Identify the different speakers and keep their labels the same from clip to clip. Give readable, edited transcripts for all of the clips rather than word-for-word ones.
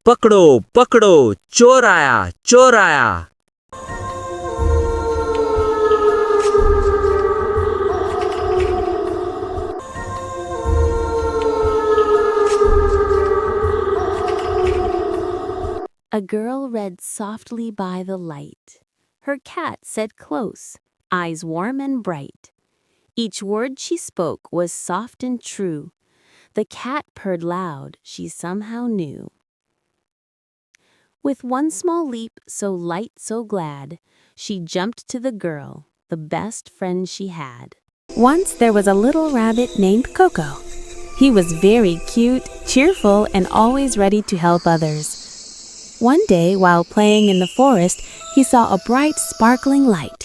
Speaker 1: पकड़ो पकड़ो चोर आया चोर आया.
Speaker 2: A girl read softly by the light. Her cat sat close, eyes warm and bright. Each word she spoke was soft and true. The cat purred loud, she somehow knew. With one small leap, so light, so glad, she jumped to the girl, the best friend she had. Once there was a little rabbit named Coco. He was very cute, cheerful, and always ready to help others. One day, while playing in the forest, he saw a bright, sparkling light.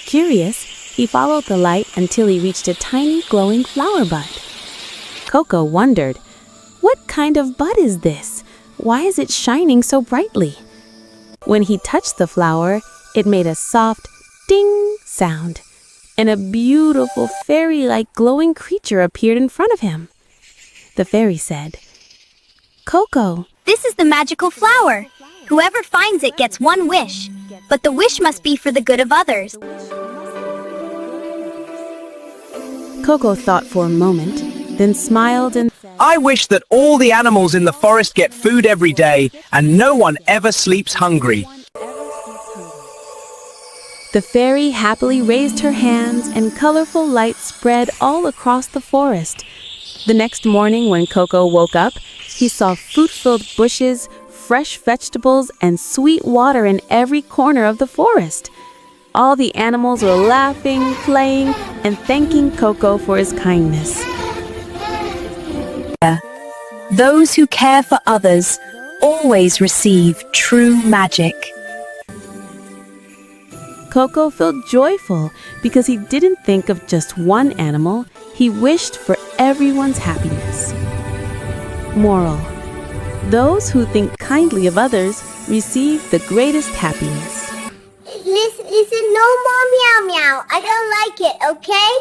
Speaker 2: Curious, he followed the light until he reached a tiny, glowing flower bud. Coco wondered, "What kind of bud is this? Why is it shining so brightly?" When he touched the flower, it made a soft ding sound, and a beautiful fairy-like glowing creature appeared in front of him. The fairy said, "Coco,
Speaker 3: This is the magical flower. Whoever finds it gets one wish, but the wish must be for the good of others."
Speaker 2: Coco thought for a moment, then smiled and said,
Speaker 4: I wish that all the animals in the forest get food every day and no one ever sleeps hungry.
Speaker 2: The fairy happily raised her hands and colorful light spread all across the forest. The next morning when Coco woke up, he saw fruit-filled bushes, fresh vegetables, and sweet water in every corner of the forest. All the animals were laughing, playing, and thanking Coco for his kindness.
Speaker 3: Those who care for others always receive true magic.
Speaker 2: Coco felt joyful because he didn't think of just one animal, he wished for everyone's happiness. Moral: those who think kindly of others receive the greatest happiness.
Speaker 5: Listen, no more meow meow. I don't like it, okay?